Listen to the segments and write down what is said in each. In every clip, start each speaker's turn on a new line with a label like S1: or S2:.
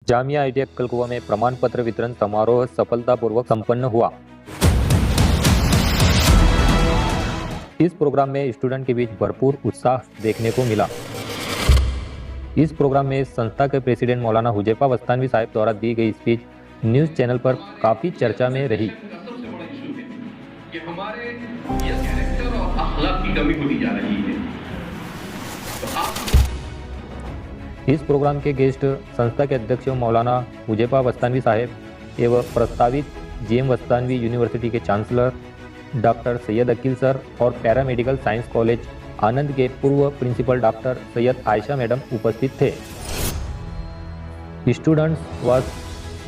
S1: Jamia ITI कलकुआ में प्रमाण पत्र वितरण समारोह सफलतापूर्वक संपन्न हुआ। इस प्रोग्राम में स्टूडेंट के बीच भरपूर उत्साह देखने को मिला। इस प्रोग्राम में संस्था के प्रेसिडेंट मौलाना हुजैफा वस्तानवी साहब द्वारा दी गई स्पीच न्यूज चैनल पर काफी चर्चा में रही।
S2: कि हमारे ये कैरेक्टर और अखलाक की कमी होती जा रही है।
S1: इस प्रोग्राम के गेस्ट संस्था के अध्यक्ष मौलाना हुजैफा वस्तानवी साहब एवं प्रस्तावित GM वस्तानवी यूनिवर्सिटी के chancellor doctor Syed Akil sir और पैरामेडिकल साइंस कॉलेज आनंद के पूर्व principal doctor Syed Ayesha madam उपस्थित थे। Students was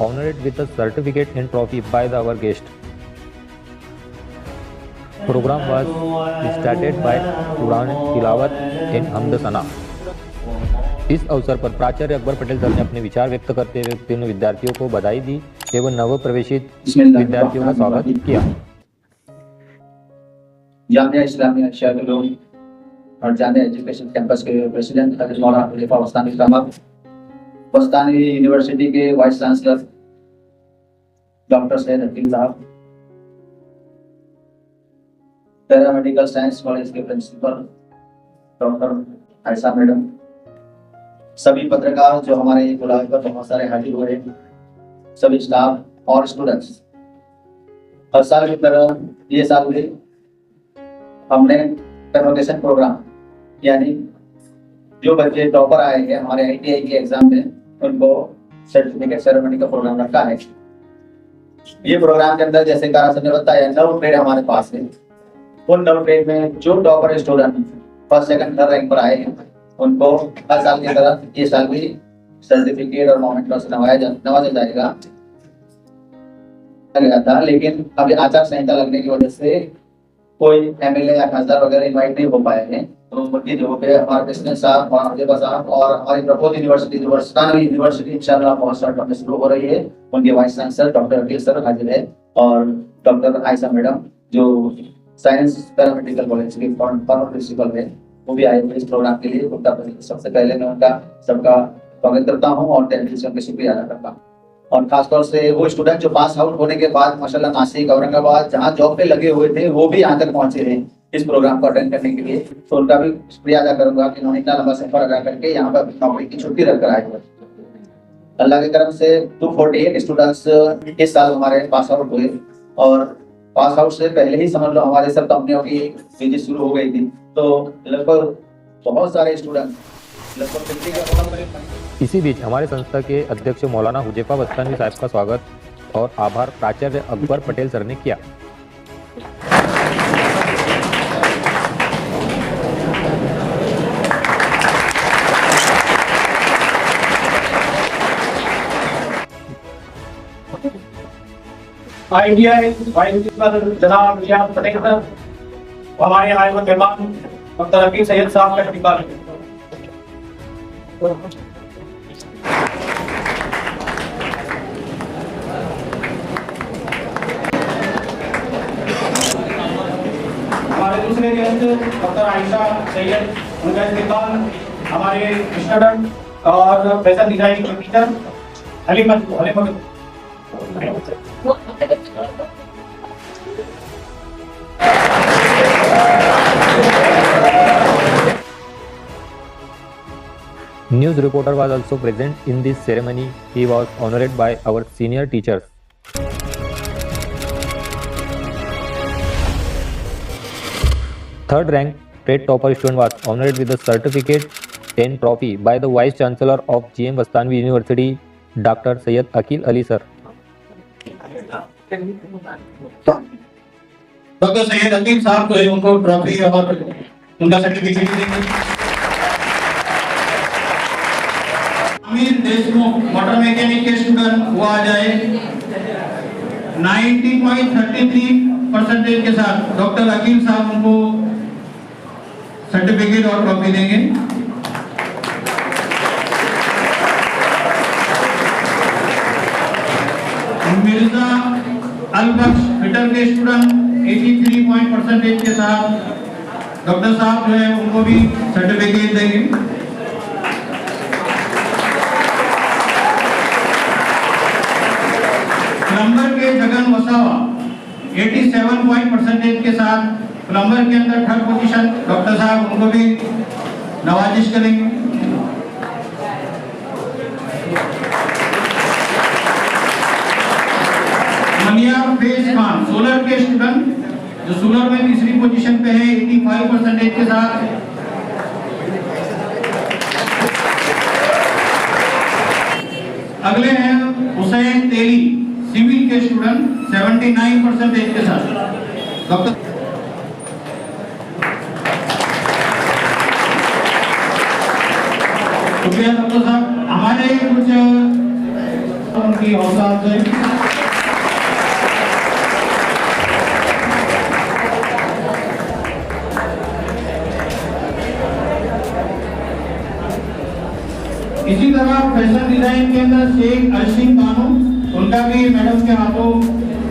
S1: honoured with the certificate and trophy by the our guest. Programme was started by Quran तिलावत एंड हमद सना। इस अवसर पर प्राचार्य अकबर पटेल सर ने अपने विचार व्यक्त करते हुए तीनों विद्यार्थियों को बधाई दी एवं नव प्रवेशित विद्यार्थियों का स्वागत किया।
S3: जामिया इस्लामिया शाहरुल और जामिया एजुकेशन कैंपस के प्रेसिडेंट मौलाना हुजैफा वस्तानवी साहब, वस्तानवी यूनिवर्सिटी के vice chancellor doctor Syed Akil साहब, पैरामेडिकल साइंस कॉलेज के प्रिंसिपल डॉक्टर आयशा मैडम, सभी पत्रकार जो हमारे बुलावे पर बहुत सारे हाजिर हुए, सभी स्टाफ और स्टूडेंट्स। हर साल की तरह ये साल भी हमने कन्वोकेशन प्रोग्राम यानी जो बच्चे टॉपर आए हैं हमारे ITI के एग्जाम में उनको सर्टिफिकेट सेरेमनी का प्रोग्राम रखा है। ये प्रोग्राम के अंदर जैसे कारा सर ने बताया 9 ट्रेड हमारे पास है। उन 9 ट्रेड में जो topper student first second third rank पर आए हैं उनको हर साल की तरह ये साल भी सर्टिफिकेट और मोमेंटो से नवाजा जाएगा था। लेकिन अभी आचार संहिता लगने की वजह से कोई MLA या खासदार वगैरह इनवाइट नहीं हो पाए हैं। तो उनकी जो है हमारे प्रेसिडेंट साहब और हुजैफा साहब और हमारी प्रपोज यूनिवर्सिटी जो वस्तानवी यूनिवर्सिटी इंशाल्लाह बहुत स्टार्ट में शुरू हो रही है, उनके vice chancellor doctor Akil sir हाजिर है और डॉक्टर आयशा मैडम जो साइंस पैरामेडिकल कॉलेज के फॉर्मर प्रिंसिपल है वो भी आए हुए इस प्रोग्राम के लिए। सबसे पहले मैं उनका सबका स्वागत करता हूँ और उनका शुक्रिया अदा करता हूँ। और खासतौर से वो स्टूडेंट जो पास आउट होने के बाद माशाल्लाह नासिक औरंगाबाद जहाँ जॉब पे लगे हुए थे वो भी यहाँ तक पहुंचे हैं इस प्रोग्राम को अटेंड करने के लिए। तो उनका भी शुक्रिया अदा करूंगा कि उन्होंने इतना लंबा सफर अदा करके यहाँ पर नौकरी की छुट्टी रखकर आए हुए। अल्लाह की तरफ से 248 स्टूडेंट्स इस साल हमारे पास आउट हुए और पास आउट से पहले ही समझ लो हमारे सब कंपनियों की विजिट शुरू हो गई थी। तो लगभग बहुत सारे स्टूडेंट लगभग 50 का।
S1: इसी बीच हमारे संस्था के अध्यक्ष मौलाना हुजैफा वस्तानवी साहब का स्वागत और आभार प्राचार्य अकबर पटेल सर ने किया।
S4: ITI वाइस प्रिंसिपल जनाब रियाज पटेल सर, हमारे आए हुए मेहमान डॉक्टर अकील सैयद साहब का इस्तीकबाल। हमारे दूसरे गेस्ट डॉक्टर आयशा सैयद, उनका इस्तीकबाल हमारे स्टूडेंट और फैशन डिजाइनिंग के teacher Halima
S1: News reporter was also present in this ceremony. He was honored by our senior teachers. Third rank trade topper student was honored with a certificate and trophy by the Vice Chancellor of GM Wastani University, Dr. Syed Akil Ali sir.
S4: Doctor Syed Akil साहब को उनको trophy और उनका certificate देंगे। Amir Deshmukh motor mechanic के student वो आ जाए 90.33% के साथ डॉक्टर अकील साहब उनको सर्टिफिकेट और ट्रॉफी देंगे। मिर्जा अलबख्श फिटर के स्टूडेंट 83% के साथ डॉक्टर साहब जो है उनको भी सर्टिफिकेट देंगे। प्लम्बर के जगन वसावा 87% के साथ प्लम्बर के अंदर थर्ड पोजीशन। डॉक्टर साहब उनको भी नवाजिश करेंगे। मनिया फेज खान सोलर के स्टूडेंट जो सोलर में तीसरी पोजीशन पे है 85% के साथ। अगले हैं हुसैन तेली सिविल के स्टूडेंट 79% के साथ। डॉक्टर शुक्रिया डॉक्टर साहब। हमारे कुछ उनकी हौसला अफजाई। इसी तरह फैशन डिजाइन के अंदर शेख अर्शिंग बानो, उनका भी मैडम के हाथों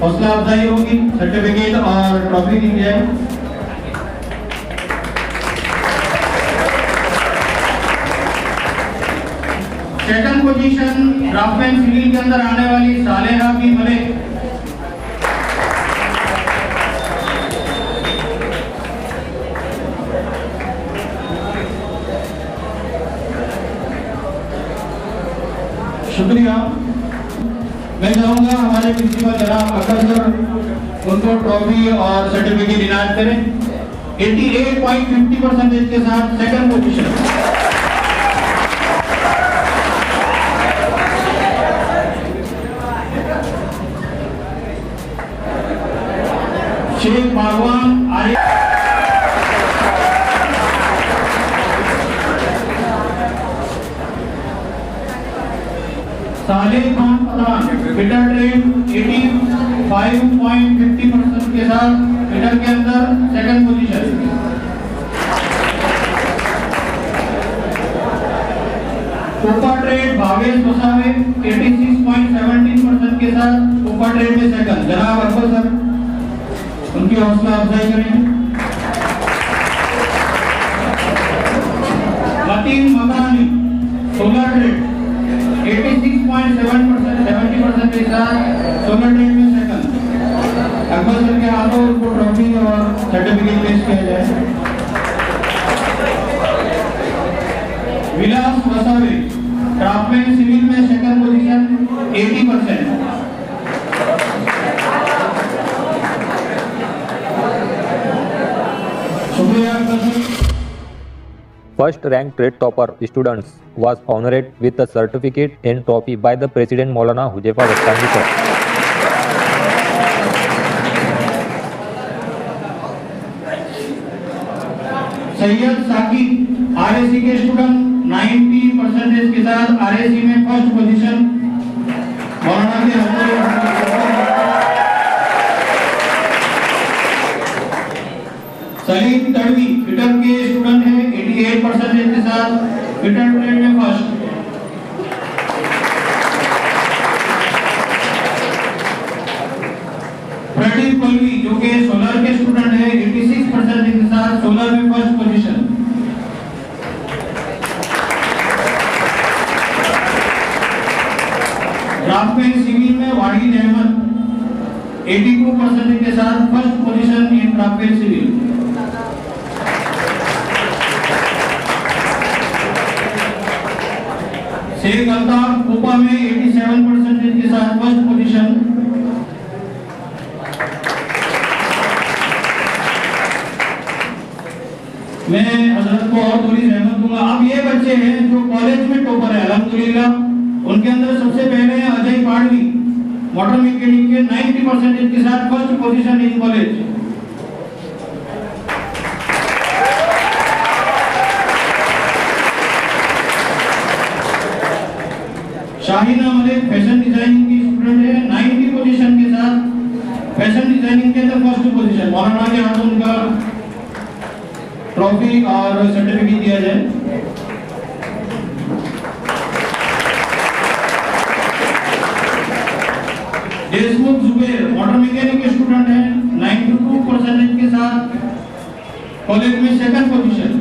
S4: हौसला अफजाई होगी, सर्टिफिकेट और ट्रॉफी दी जाए। सेकंड पोजीशन ड्राफ्टमैन सिविल के अंदर आने वाली सालेहा बी मलिक। शुक्रिया। मैं चाहूंगा हमारे प्रिंसिपल जनाब अख्तर सर उनको ट्रॉफी और सर्टिफिकेट इनायत करें। 88.50% के साथ सेकंड पोजीशन। शेख बागवान आरिफ साले खान पठान फिटर ट्रेन 85.50% के साथ फिटर के अंदर second position. COPA trade Bhavesh Gosave 86.17% के साथ कोपा ट्रेड में सेकंड। जनाब अकबर सर उनकी हौसला अफजाई करें। मतीन मकानी सोलर ट्रेड 86.7% 70% के साथ सोलर ट्रेड में सेकंड। अकबर सर के हाथों उनको ट्रॉफी और सर्टिफिकेट पेश किया जाए। विलास वसावे ड्राफ्टमैन सिविल में सेकंड पोजीशन 80%। शुक्रिया Akbar sir.
S1: First ranked trade topper students was honored with a certificate and trophy by the President Maulana Huzefa Wastanvi sir.
S4: Syed Saqib RAC के स्टूडेंट 90% के साथ आरएसी में फर्स्ट पोजीशन। मौलाना के सलीम तड़वी फिटर के स्टूडेंट हैं 88% के साथ फिटर ट्रेड में फर्स्ट। प्रदीप पल्वी जो कि सोलर के स्टूडेंट हैं 86% के साथ सोलर में फर्स्ट पोजीशन। ड्राफ्टमैन सिविल में वाहिद अहमद 82% के साथ first position in draftsman civil. Shaikh Altaf COPA में 87% के साथ फर्स्ट पोजीशन। मैं हजरत को और थोड़ी रहमत दूंगा। अब ये बच्चे हैं जो कॉलेज में टॉपर है अल्हम्दुलिल्लाह। उनके अंदर सबसे पहले है अजय पाड़वी मोटर मैकेनिक के 90% के साथ first position in college. Shahina Malik fashion designing की स्टूडेंट है 90 पोजीशन के साथ फैशन डिजाइनिंग के अंदर फर्स्ट पोजीशन। मौलाना के हाथों उनका ट्रॉफी और सर्टिफिकेट दिया जाए। देशमुख जुबेर मोटर मैकेनिक के स्टूडेंट हैं 92% के साथ कॉलेज में second position.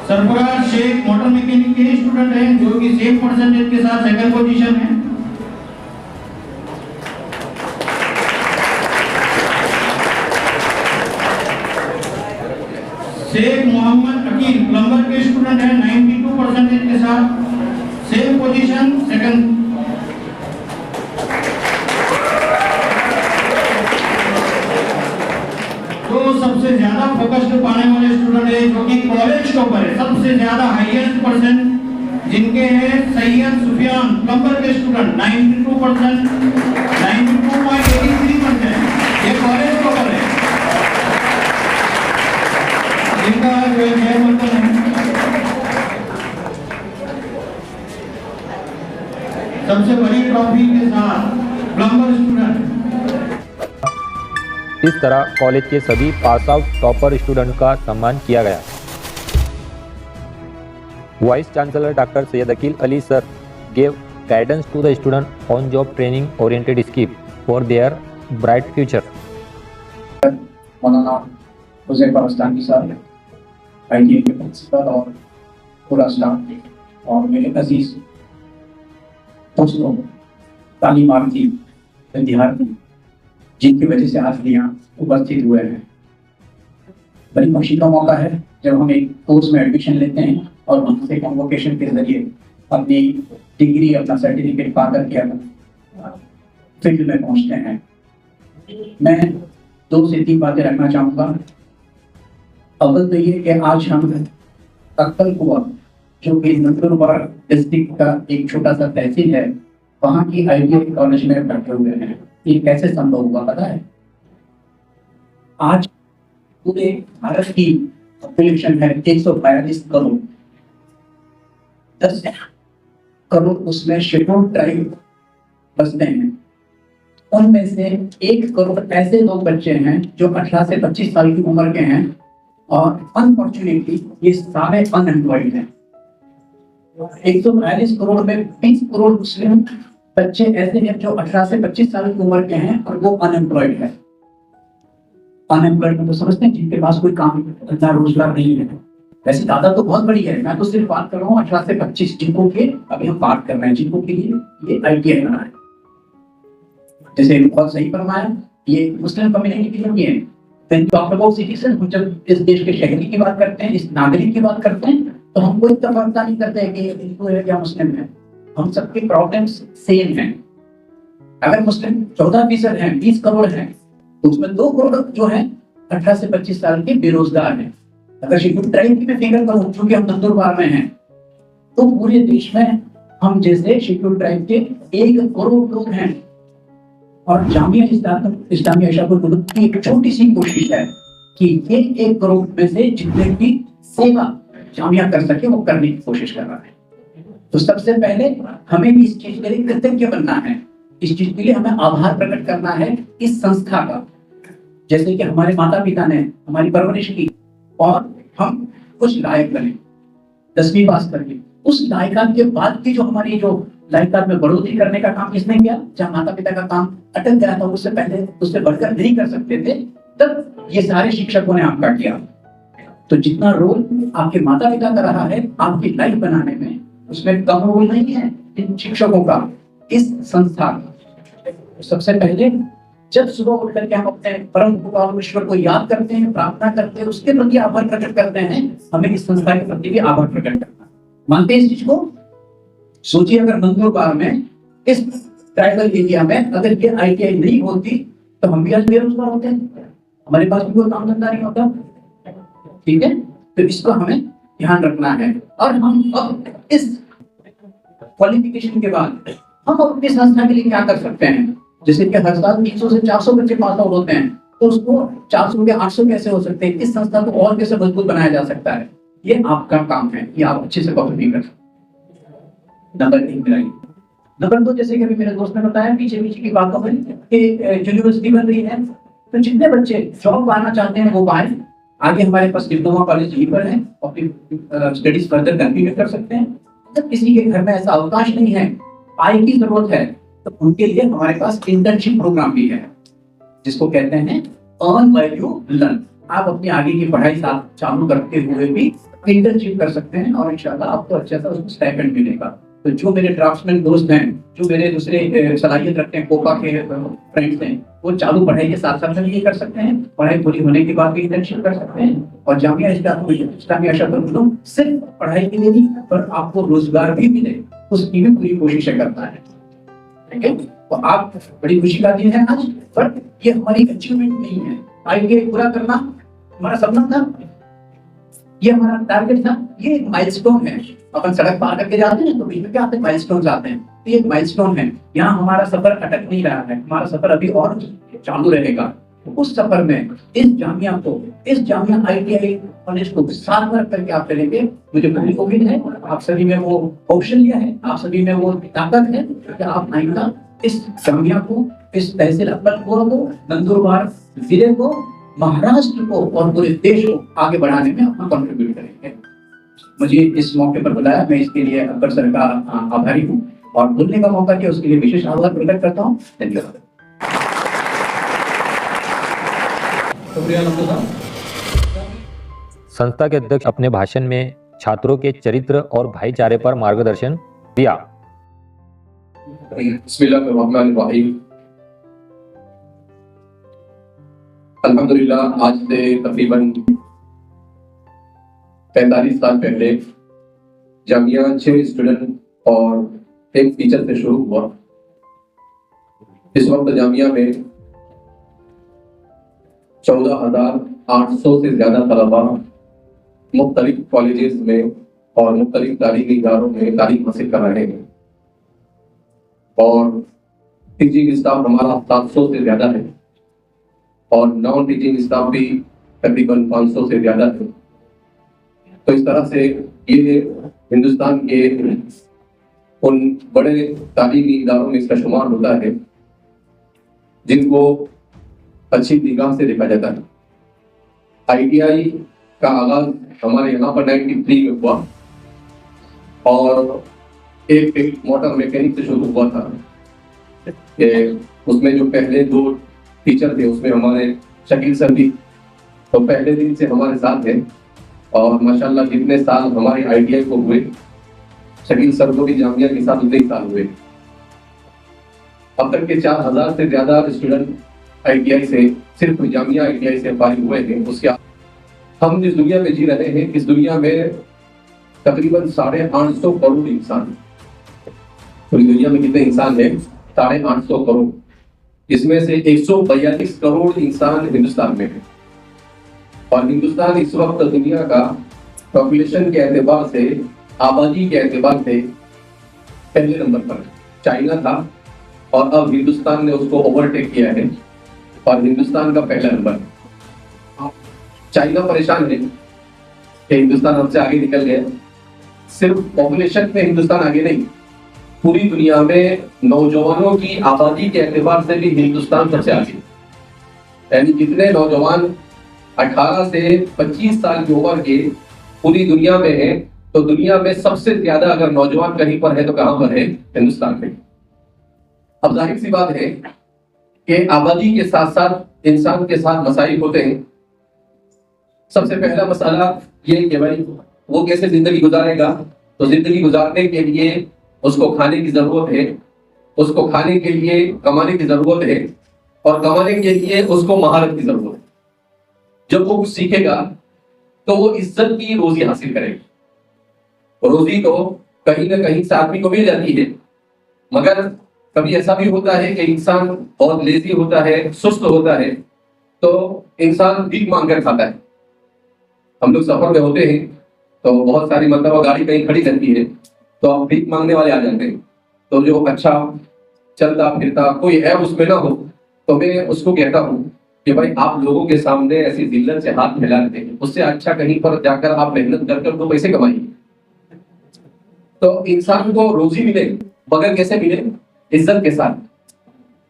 S4: Sarfaraz Shaikh motor mechanic के स्टूडेंट हैं जो कि सेम परसेंटेज के साथ सेकंड पोजीशन है। शेख मोहम्मद अकील प्लम्बर के स्टूडेंट हैं 92 परसेंटेज के साथ सेम पोजीशन सेकंड। तो सबसे ज्यादा फोकस्ड पाने वाले स्टूडेंट है जो कि कॉलेज टॉपर है, सबसे ज्यादा हाईएस्ट परसेंट जिनके हैं सैयद सुफियान प्लम्बर के स्टूडेंट 92%, 92.83%। ये कॉलेज टॉपर है जिनका जो है मतलब सबसे बड़ी ट्रॉफी के साथ प्लम्बर स्टूडेंट।
S1: इस तरह कॉलेज के सभी पास आउट टॉपर स्टूडेंट का सम्मान किया गया। Vice chancellor doctor Syed Akil Ali sir gave guidance to the student on job training oriented scheme for their bright future.
S5: मौलाना हुज़ैफा वस्तानी साहब, ITA के प्रिंसिपल और पूरा स्टाफ और मेरे अजीज दोस्तों, तालीमार्थी विद्यार्थी जिनकी वजह से आज यहाँ उपस्थित हुए हैं। बड़ी खुशी का मौका है जब हम एक कोर्स में एडमिशन लेते हैं और वहाँ से कॉन्वोकेशन के जरिए अपनी डिग्री, अपना सर्टिफिकेट पा करके फील्ड में पहुँचते हैं। मैं 2 से 3 बातें रखना चाहूँगा। अव्वल तो ये कि आज हम अक्कलकुआ जो कि नंदुरबार डिस्ट्रिक्ट का एक छोटा सा तहसील है, वहाँ की ITA कॉलेज में बैठे हुए हैं। ये कैसे संभव हुआ पता है? आज पूरे भारत की पॉपुलेशन है 142 करोड़, 10 करोड़ उसमें शेड्यूल्ड ट्राइब बसते हैं। उनमें से 1 करोड़ ऐसे लोग बच्चे हैं जो 18 से 25 साल की उम्र के हैं और अनफॉर्चुनेटली ये सारे अनएम्प्लॉयड हैं। 142 करोड़ में 20 करोड़ मुस्लिम बच्चे ऐसे हैं जो 18 से 25 साल की उम्र के हैं और वो अनएम्प्लॉयड है। अनएम्प्लॉयड तो समझते हैं जिनके पास कोई काम धंधा रोजगार नहीं है। वैसे दादा तो बहुत बड़ी है, मैं तो सिर्फ बात कर रहा हूँ 18 से 25 जिनको के अभी हम बात कर रहे हैं, जिनको के लिए ये ITA बना है। जैसे बहुत सही फरमाया, ये मुस्लिम कम्युनिटी के लिए है। सिटीजन, हम जब इस देश के शहरी की बात करते हैं, इस नागरिक की बात करते हैं, तो हम कोई तफरीक नहीं करते हैं कि ये हिंदू है या मुस्लिम है। हम सबके प्रॉब्लम्स सेम हैं। अगर मुस्लिम 14% हैं, 20 करोड़ हैं, तो उसमें 2 करोड़ जो है 18 से 25 साल के बेरोजगार हैं। अगर शेड्यूल्ड ट्राइब की मैं फिगर करूं, क्योंकि हम नंदुरबार में हैं, तो पूरे देश में हम जैसे शेड्यूल्ड ट्राइब के 1 करोड़ लोग हैं। और जामिया इस्लामिया शाहपुर की एक छोटी सी कोशिश है कि ये 1 करोड़ में से जितने की सेवा जामिया कर सके वो करने की कोशिश कर रहा है। तो सबसे पहले हमें इस चीज के लिए कृतज्ञ बनना है। इस चीज के लिए हमें आभार प्रकट करना है इस संस्था का, जैसे कि हमारे माता पिता ने हमारी परवरिश की और हम कुछ लायक बने, 10वीं पास करके उस लायकात के बाद की जो हमारी जो लायकात में बढ़ोतरी करने का काम किसने किया? जहाँ माता पिता का काम अटक गया था, उससे पहले उससे बढ़कर नहीं कर सकते थे, तब ये सारे शिक्षकों ने आपका किया। तो जितना रोल आपके माता पिता का रहा है आपकी लाइफ बनाने में, उसमें कम रोल नहीं है इन शिक्षकों का, इस संस्था का। सबसे पहले जब सुबह उठ करके हम अपने परम परमेश्वर को याद करते हैं, प्रार्थना करते हैं, उसके प्रति आभार प्रकट करते हैं, हमें इस संस्था के प्रति भी आभार प्रकट करना। मानते हैं इस चीज को? सोचिए अगर नंदुरबार में इस ट्राइबल एरिया में अगर ये ITA नहीं होती तो हम भी आज बेरोजगार होते हैं, हमारे पास भी कोई काम धंधा नहीं होता। ठीक है, तो इसको हमें ध्यान रखना है। और हम अब इस क्वालिफिकेशन के बाद हम अपनी संस्था के लिए क्या कर सकते हैं? जैसे कि हर साल 300 से 400 बच्चे पास आउट होते हैं, तो उसको 400 के 800 कैसे हो सकते हैं? इस संस्था को और कैसे मजबूत बनाया जा सकता है? ये आपका काम है, ये आप अच्छे से कवर नहीं कर सकते। नंबर 3 मिलाइए। नंबर 2, जैसे कि अभी मेरे दोस्त ने बताया, पीछे की बात हो रही कि यूनिवर्सिटी बन रही है, तो जितने बच्चे जॉब पाना चाहते हैं वो पाए। आगे हमारे पास डिप्लोमा कॉलेज यहीं पर है और फिर स्टडीज फर्दर कंटिन्यू कर सकते हैं। जब किसी के घर में ऐसा अवकाश नहीं है, आय की जरूरत है, तो उनके लिए हमारे पास इंटर्नशिप प्रोग्राम भी है, जिसको कहते हैं अर्न व्हाइल यू लर्न। आप अपनी आगे की पढ़ाई चालू करते हुए भी इंटर्नशिप कर सकते हैं और इंशाल्लाह आपको अच्छा सा उसमें स्टाइपेंड मिलेगा। तो जो मेरे ड्राफ्ट्समैन दोस्त हैं, जो मेरे दूसरे सलाहियत रखते हैं, कोपा के फ्रेंड्स हैं, वो चालू पढ़ाई के साथ साथ में ये कर सकते हैं, पढ़ाई पूरी होने के बाद भी इंटर्नशिप कर सकते हैं। और जामिया इस्लामिया शफीउल सिर्फ पढ़ाई के लिए नहीं, पर आपको रोजगार भी मिले उसकी भी पूरी कोशिशें करता है। ठीक है, तो आप बड़ी खुशी का दिन है आज, पर ये हमारी अचीवमेंट नहीं है। IITA पूरा करना हमारा सपना था, ये हमारा टारगेट था, ये एक माइलस्टोन है। अपन सड़क पार करके जाते हैं तो बीच में क्या आते हैं, माइलस्टोन आते हैं, तो ये एक माइलस्टोन है। यहाँ हमारा सफर अटक नहीं रहा है, हमारा सफर अभी और चालू रहेगा। उस सफर में इस जामिया IITA कॉलेज को साथ में रख करके आप चलेंगे। मुझे पूरी उम्मीद है आप सभी में वो ऑप्शन लिया है, आप सभी में वो ताकत है कि आप आइंदा इस जामिया को, इस तहसील अकबरपुर को, नंदुरबार जिले को, महाराष्ट्र को और पूरे देश को आगे बढ़ाने में अपना कंट्रीब्यूट करेंगे। मुझे इस मौके पर बुलाया, मैं इसके लिए अकबर सर का आभारी हूँ और बोलने का मौका दिया उसके लिए विशेष आभार प्रकट करता हूँ। धन्यवाद।
S1: संस्था के अध्यक्ष अपने भाषण में छात्रों के चरित्र और भाईचारे पर मार्गदर्शन दिया।
S6: बिस्मिल्लाहिर्रहमानिर्रहीम। अल्हम्दुलिल्लाह, आज से तकरीबन 45 साल पहले जामिया 6 स्टूडेंट और 1 टीचर से शुरू हुआ। इस वक्त जामिया में 14,800 से ज्यादा तलबा मुख्तलिफ कॉलेजेस में और मुख्तलिफ तालीमी इदारों में तालीम हासिल कर रहे हैं और टीचिंग स्टाफ हमारा 700 से ज्यादा है और नॉन टीचिंग स्टाफ भी तकरीबन 500 से ज्यादा है। तो इस तरह से ये हिंदुस्तान के उन बड़े तालीमी इदारों में इसका शुमार होता है जिनको अच्छी निगाह से देखा जाता है। ITI का आगाज हमारे यहाँ पर 93 में हुआ और एक मोटर मैकेनिक से शुरू हुआ था। उसमें जो पहले 2 टीचर थे उसमें हमारे शकील सर भी तो पहले दिन से हमारे साथ हैं और माशाल्लाह जितने साल हमारे ITI को हुए शकील सर को भी जामिया के साथ उतने ही साल हुए। अब तक के 4,000 से ज्यादा स्टूडेंट ITI से, सिर्फ जामिया ITI से फारिग हुए हैं। उसके हम जिस दुनिया में जी रहे हैं, इस दुनिया में तकरीबन 850 करोड़ इंसान, पूरी दुनिया में कितने इंसान हैं? 850 करोड़। इसमें से 142 करोड़ इंसान हिंदुस्तान में है और हिंदुस्तान इस वक्त दुनिया का पॉपुलेशन के एतबार से, आबादी के एतबार से पहले नंबर पर। चाइना था और अब हिंदुस्तान ने उसको ओवरटेक किया है और हिंदुस्तान का पहला नंबर। चाइना परेशान है कि हिंदुस्तान हमसे आगे निकल गया। सिर्फ पॉपुलेशन में हिंदुस्तान आगे नहीं, पूरी दुनिया में नौजवानों की आबादी के एतबार से भी हिंदुस्तान सबसे आगे। यानी जितने नौजवान 18 से 25 साल की उम्र के पूरी दुनिया में है, तो दुनिया में सबसे ज्यादा अगर नौजवान कहीं पर है तो कहां पर है? हिंदुस्तान में। अब जाहिर सी बात है कि आबादी के साथ साथ इंसान के साथ मसाइल होते हैं। सबसे पहला मसला ये कि भाई वो कैसे जिंदगी गुजारेगा, तो जिंदगी गुजारने के लिए उसको खाने की जरूरत है, उसको खाने के लिए कमाने की जरूरत है और कमाने के लिए उसको महारत की जरूरत है। जब वो कुछ सीखेगा तो वो इज्जत की रोजी हासिल करेगा। रोजी तो कहीं ना कहीं से आदमी को मिल जाती है, मगर कभी ऐसा भी होता है कि इंसान बहुत लेजी होता है, सुस्त होता है, तो इंसान भीख मांग कर खाता है। हम लोग सफर में होते हैं तो बहुत सारी मतलब गाड़ी कहीं खड़ी रहती है तो अब भीख मांगने वाले आ जाते हैं। तो जो अच्छा चलता फिरता कोई है उसमें ना हो, तो मैं उसको कहता हूँ कि भाई आप लोगों के सामने ऐसी जिल्लत से हाथ फैला लेते हैं, उससे अच्छा कहीं पर जाकर आप मेहनत कर तो पैसे कमाइए। तो इंसान को रोजी मिले, मगर कैसे मिले? इज्जत के साथ।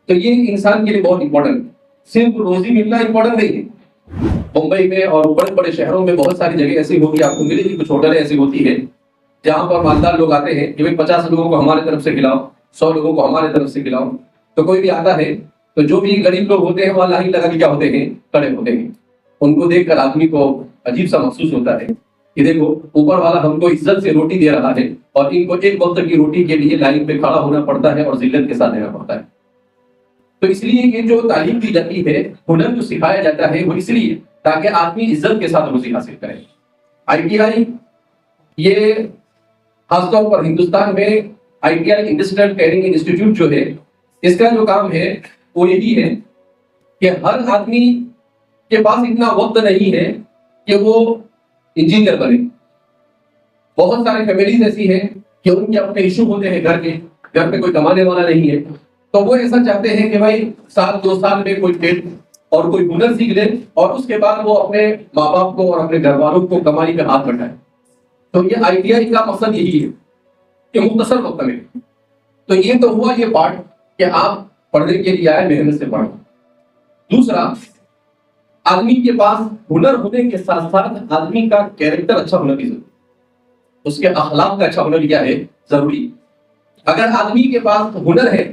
S6: तो ये इंसान के लिए बहुत इंपॉर्टेंट। सिर्फ रोजी मिलना इंपॉर्टेंट नहीं है। मुंबई में और बड़े बड़े शहरों में बहुत सारी जगह ऐसी होगी, आपको मिलेगी, कुछ होटलें ऐसी होती है जहां पर मालदार लोग आते हैं कि भाई 50 लोगों को हमारे तरफ से खिलाओ, 100 लोगों को हमारे तरफ से खिलाओ। तो कोई भी आता है तो जो भी गरीब लोग होते हैं वहां लाइन लगा के क्या होते हैं? खड़े होते हैं। उनको देखकर आदमी को अजीब सा महसूस होता है कि देखो ऊपर वाला हमको इज्जत से रोटी दे रहा है और इनको एक वक्त की रोटी के लिए लाइन पे खड़ा होना पड़ता है और जिल्लत के साथ रहना पड़ता है। तो इसलिए ये जो तालीम दी जाती है, हुनर जो सिखाया जाता है, वो इसलिए ताकि आदमी इज्जत के साथ रोजी हासिल करे। ITI ये खासतौर पर हिंदुस्तान में ITI इंडस्ट्रियल ट्रेनिंग इंस्टीट्यूट जो है, इसका जो काम है वो यही है कि हर आदमी के पास इतना वक्त नहीं है कि वो इंजीनियर बने। बहुत सारे फैमिलीज ऐसी हैं कि उनके अपने इशू होते हैं, घर पे कोई कमाने वाला नहीं है, तो वो ऐसा चाहते हैं कि भाई 2 साल में कोई ट्रेड और कोई हुनर सीख ले और उसके बाद वो अपने माँ बाप को और अपने घर वालों को कमाई पे हाथ बढ़ाए। तो ये ITI का मकसद यही है कि मुख्तसर वक्त में। तो ये तो हुआ ये पार्ट कि आप पढ़ने के लिए आए, मेहनत से पढ़ो। दूसरा, आदमी के पास हुनर होने के साथ साथ आदमी का कैरेक्टर अच्छा होना भी जरूरी, उसके अखलाक का अच्छा होना क्या है जरूरी। अगर आदमी के पास हुनर है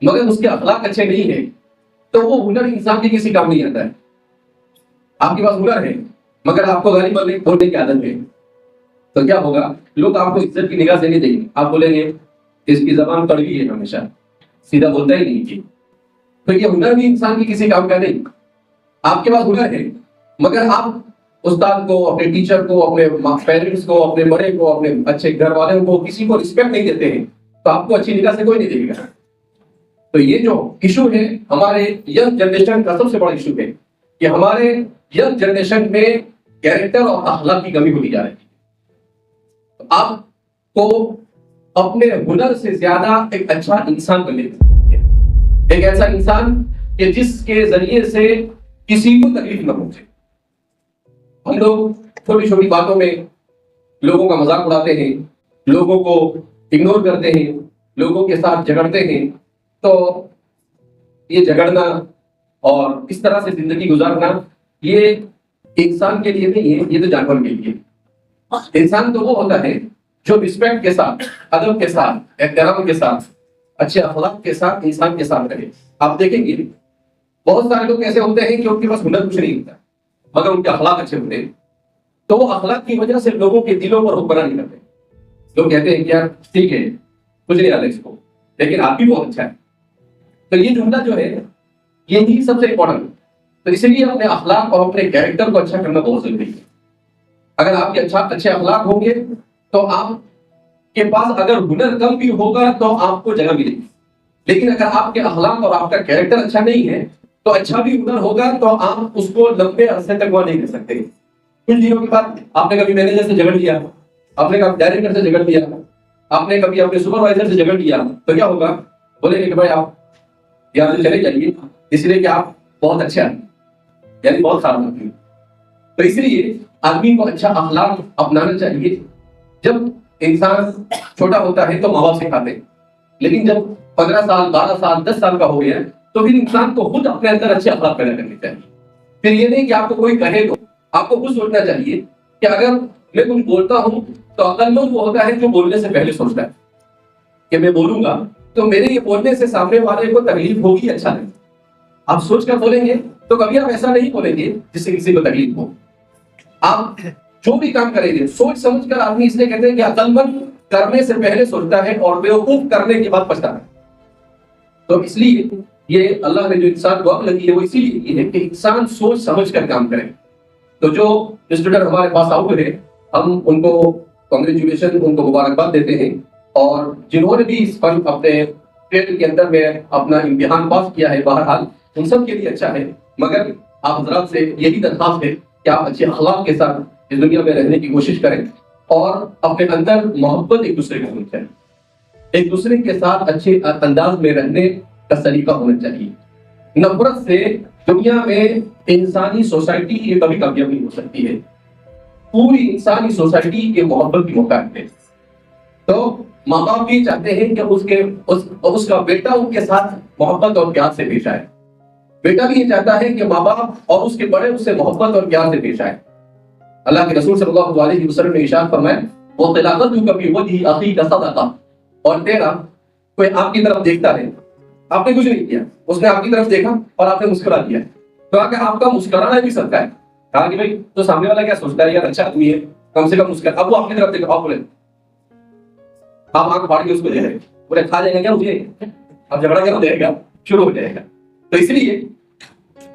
S6: मगर उसके अखलाक अच्छे नहीं है तो वो हुनर इंसान के किसी काम नहीं आता है। आपके पास हुनर है मगर आपको गाली बोलने की आदत है तो क्या होगा, लोग आपको इज्जत की निगाह से नहीं देंगे, आप बोलेंगे इसकी जबान कड़वी है, हमेशा सीधा बोलता ही नहीं है। तो ये हुनर भी इंसान की किसी काम का नहीं। आपके पास हुनर है मगर आप उस्ताद को, अपने टीचर को, अपने पेरेंट्स को, अपने बड़े को, अपने अच्छे घर वालों को, किसी को रिस्पेक्ट नहीं देते हैं तो आपको अच्छी निगाह से कोई नहीं देखेगा। तो ये जो इशू है हमारे यंग जनरेशन का, सबसे बड़ा इशू है कि हमारे यंग जनरेशन में कैरेक्टर और अखलाक की कमी होती जा रही है। तो आपको अपने हुनर से ज्यादा एक अच्छा इंसान बनने, एक ऐसा इंसान कि जिसके जरिए से किसी को तकलीफ न पहुंचे। हम लोग छोटी छोटी बातों में लोगों का मजाक उड़ाते हैं, लोगों को इग्नोर करते हैं, लोगों के साथ झगड़ते हैं। तो ये झगड़ना और इस तरह से जिंदगी गुजारना ये इंसान के लिए नहीं है, ये तो जानवर के लिए। इंसान तो वो होता है जो रिस्पेक्ट के साथ, अदब के साथ, एहतराम के साथ, अच्छे अखलाक के साथ इंसान के साथ रहे। आप देखेंगे बहुत सारे लोग ऐसे होते हैं कि उनके पास हुनर कुछ नहीं होता मगर उनके अखलाक अच्छे होते हैं, तो वो अखलाक की वजह से लोगों के दिलों पर हुक्मरानी नहीं करते। लोग कहते हैं कि यार ठीक है कुछ नहीं आता इसको, लेकिन आप भी बहुत अच्छा है। तो ये जुमला जो है यही सबसे इंपॉर्टेंट है। तो इसलिए अपने अखलाक और अपने कैरेक्टर को अच्छा करना बहुत जरूरी है। अगर आपके अच्छे अखलाक होंगे तो आपके पास अगर हुनर कम भी होगा तो आपको जगह मिलेगी, लेकिन अगर आपके अखलाक और आपका कैरेक्टर अच्छा नहीं है तो अच्छा भी हुनर होगा तो आप उसको लंबे अरसे तक वह नहीं कर सकते। कुछ दिनों के बाद आपने कभी मैनेजर से झगड़ लिया, आपने कभी डायरेक्टर से झगड़ लिया, आपने कभी अपने सुपरवाइजर से झगड़ लिया, तो क्या होगा, बोलेंगे कि भाई आप यहाँ से चले जाइए इसलिए कि आप बहुत अच्छे हैं, यानी बहुत खराब आदमी। तो इसलिए आदमी को अच्छा अखलाक अपनाना चाहिए। जब इंसान छोटा होता है तो माँ बाप सिखाते हैं, लेकिन जब 15 साल, 12 साल, 10 साल का हो गया तो फिर इंसान को खुद अपने अंदर अच्छे अखलाक पैदा करने चाहिए। फिर ये नहीं कि आपको कोई कहे तो आपको खुद सोचना चाहिए कि अगर मैं कुछ बोलता हूँ तो अक्लमंद वो होता है जो बोलने से पहले सोचता है कि मैं बोलूंगा तो मेरे ये बोलने से सामने वाले को तकलीफ होगी, अच्छा नहीं। आप सोच कर बोलेंगे तो कभी आप ऐसा नहीं बोलेंगे जिससे किसी को तकलीफ हो। आप जो भी काम करेंगे सोच समझ कर, आदमी इसलिए कहते हैं कि अक्लमंद करने से पहले सोचता है और बेवकूफ करने के बाद पछताता है। तो इसलिए ये अल्लाह ने जो इंसान को अक्ल दी है वो इसीलिए है कि इंसान सोच समझ कर काम करे। तो जो स्टूडेंट हमारे पास आउट है हम उनको कांग्रेचुलेशन, उनको मुबारकबाद देते हैं, और जिन्होंने भी इस पर अपने ट्रेड के अंदर में अपना इम्तिहान पास किया है बहरहाल उन सब के लिए अच्छा है। मगर आप हजरात से यही दरख्वास्त है कि आप अच्छे अखलाक के साथ इस दुनिया में रहने की कोशिश करें और अपने अंदर मोहब्बत एक दूसरे को होनी चाहिए, एक दूसरे के साथ अच्छे अंदाज में रहने का सलीका होना चाहिए। नफरत से दुनिया में इंसानी सोसाइटी की कभी कामयाबी हो सकती है। पूरी इंसानी सोसाइटी के मोहब्बत की मुकाम है। तो माँ बाप भी चाहते हैं कि उसका बेटा उनके साथ मोहब्बत और प्यार से पेश आए। बेटा भी ये चाहता है कि माँ बाप और उसके बड़े उससे मोहब्बत और प्यार से पेश आए। अल्लाह के रसूल सल्लल्लाहु अलैहि वसल्लम ने इरशाद फरमाया, वो तिलावत कभी वजही अखी का सदका, और तेरा कोई आपकी तरफ देखता है, आपने कुछ नहीं किया, उसने आपकी तरफ देखा और आपने मुस्कुरा दिया, तो अगर आपका मुस्कुराना भी सदका है। कहा कि भाई तो सामने वाला क्या सोचता है, यार अच्छा आदमी है, कम से कम उसका, अब वो अपनी तरफ देखो, आप बोले आप आंख फाड़ के उसको दे रहे, बोले खा जाएगा क्या मुझे, अब झगड़ा क्या हो जाएगा, शुरू हो जाएगा। तो इसलिए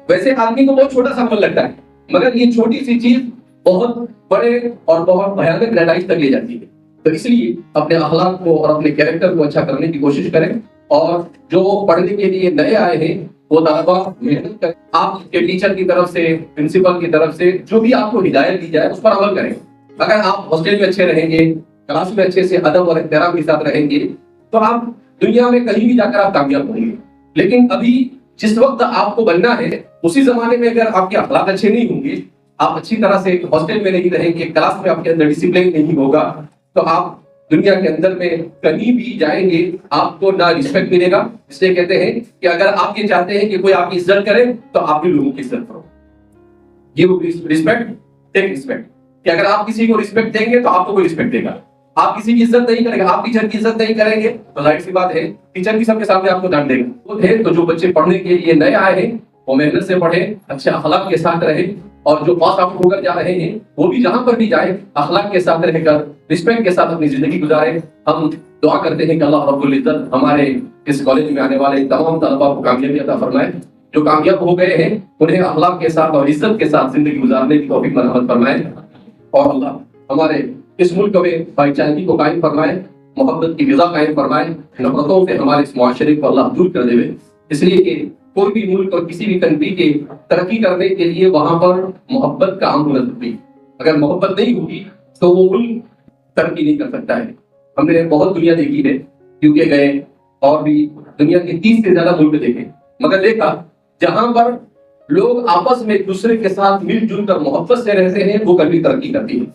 S6: वैसे आदमी को बहुत छोटा सा अमल लगता है, मगर ये छोटी सी चीज बहुत बड़े और बहुत भयानक डेडलाइन तक ले जाती है। तो इसलिए अपने अखलाक को और अपने कैरेक्टर को अच्छा करने की कोशिश करें, और जो पढ़ने के लिए नए आए हैं वो तलबा मेहनत करें। आपके टीचर की तरफ से, प्रिंसिपल की तरफ से जो भी आपको हिदायत दी जाए उस पर अमल करें। अगर आप हॉस्टल में अच्छे रहेंगे, क्लास में अच्छे से अदब और एहतराम के साथ रहेंगे, तो आप दुनिया में कहीं भी जाकर आप कामयाब होंगे। लेकिन अभी जिस वक्त आपको बनना है, उसी जमाने में अगर आपके अखलाक अच्छे नहीं होंगे, आप अच्छी तरह से हॉस्टल में नहीं रहेंगे, क्लास में आपके अंदर डिसिप्लिन नहीं होगा, तो आप दुनिया के अंदर में कहीं भी जाएंगे आपको ना रिस्पेक्ट मिलेगा। इसलिए कहते हैं कि अगर आप ये चाहते हैं कि कोई आपकी इज्जत करे, तो आप भी लोगों की इज्जत करो। Give respect, take respect. कि अगर आप किसी को रिस्पेक्ट देंगे तो आपको कोई रिस्पेक्ट देगा। आप किसी की इज्जत नहीं करेंगे, आप टीचर की इज्जत नहीं करेंगे, तो जाहिर सी बात है टीचर भी सबके सामने आपको डांट देगा। तो जो बच्चे पढ़ने के लिए नए आए हैं वो मेहनत से पढ़े, अच्छे अखलाक के साथ रहे, और जो पास आउट होकर जा रहे हैं वो भी जहां पर भी जाए अखलाक के साथ रहकर रिस्पेक्ट के साथ अपनी जिंदगी गुजारे। हम दुआ करते हैं कि अल्लाह रब्बुल इज्जत हमारे इस कॉलेज में आने वाले तमाम तलबा को कामयाबी अता फरमाए। जो कामयाब हो गए हैं उन्हें अखलाक के साथ और इज्जत के साथ जिंदगी गुजारने की तौफीक मरहमत फरमाए, और अल्लाह हमारे इस मुल्क में भाईचारगी को कायम फरमाए, मोहब्बत की फिजा कायम फरमाए, नफरतों से हमारे इस मुआशरे को अल्लाह दूर कर देवे। इसलिए कि कोई भी मुल्क और किसी भी कंट्री के तरक्की करने के लिए वहां पर मोहब्बत का आम होना जरूरी है। अगर मोहब्बत नहीं होगी तो वो मुल्क तरक्की नहीं कर सकता है। हमने बहुत दुनिया देखी है, यूके गए और भी दुनिया के 30 से ज्यादा मुल्क देखे, मगर देखा जहां पर लोग आपस में एक दूसरे के साथ मिलजुल कर मोहब्बत से रहते हैं वो कंट्री तरक्की करती है,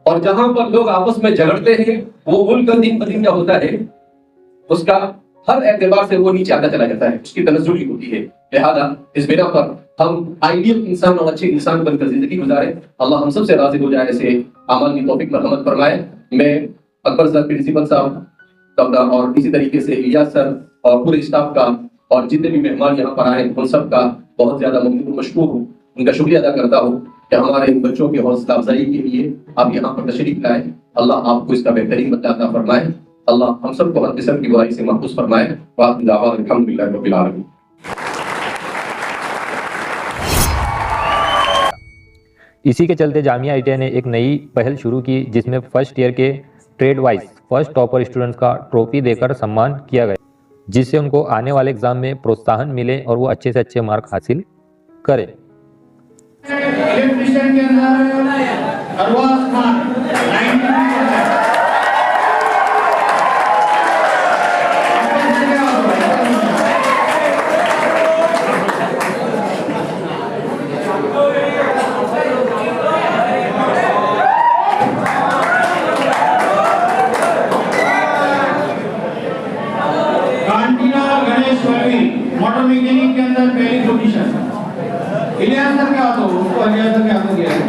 S6: और जहां पर लोग आपस में झगड़ते हैं वो मुल्क दिन ब दिन क्या होता है, उसका हर एतबार से वो नीचे आता चला जाता है, उसकी तनज़्ज़ुली होती है। लिहाजा इस बिना पर हम आइडियल इंसान और अच्छे इंसान बनकर जिंदगी गुजारे। अल्लाह हम सबसे राज़ी हो जाए, ऐसे अमल की तौफीक मरहमत फरमाए। मैं अकबर सर, प्रिंसिपल साहब और इसी तरीके से इलियास सर और पूरे स्टाफ का और जितने भी मेहमान यहाँ पर आए उन सब का बहुत ज्यादा मशकूर हूँ, उनका शुक्रिया अदा करता हूँ कि हमारे इन बच्चों की हौसला अफजाई के लिए आप यहाँ पर तशरीफ लाए। अल्लाह आपको इसका बेहतरीन बदला अता फरमाए। अल्लाह हम सबको हर किस्म की बुराई से महफूज फरमाए। अल्हम्दुलिल्लाह रब्बिल आलमीन।
S1: इसी के चलते जामिया ITI ने एक नई पहल शुरू की, जिसमें फर्स्ट ईयर के trade wise first topper students का ट्रॉफी देकर सम्मान किया गया, जिससे उनको आने वाले एग्जाम में प्रोत्साहन मिले और वो अच्छे से अच्छे मार्क हासिल करें।
S4: इलेक्ट्रिशियन के अंदर अरवाज खान 90%। मोटर मैकेनिक के अंदर पहली पोजीशन। इलियास सर क्या हो, उसको इलियास सर क्या हो गया है।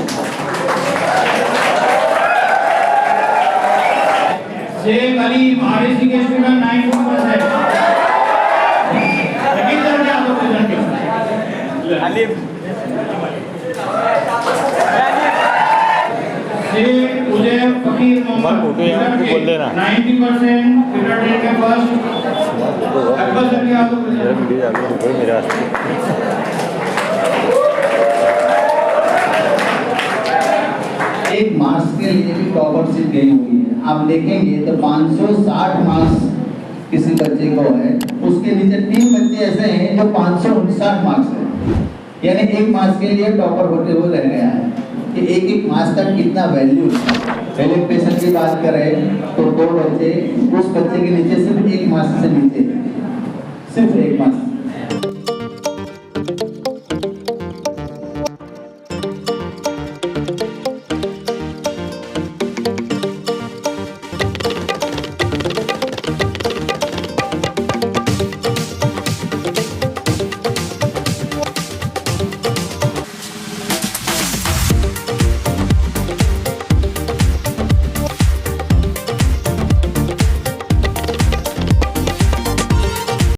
S4: शेख अली RSC के स्टूडेंट 90%। लेकिन सर क्या हो अली शेख उजय फकीर मोहम्मद 90% क्रिकेट के फर्स्ट।
S3: एक मार्क्स के लिए भी टॉपरशिप गई हुई है। आप देखेंगे तो 560 मार्क्स किसी बच्चे को है, उसके नीचे 3 बच्चे ऐसे हैं जो 559 मार्क्स है, यानी एक मार्क्स के लिए टॉपर होते हुए रह गया है कि एक मार्क्स का कितना वैल्यू है। पहले पेशेंट की बात करें तो 2 बच्चे, उस बच्चे के नीचे सिर्फ 1 मार्क्स से नीचे, सिर्फ 1 मार्क्स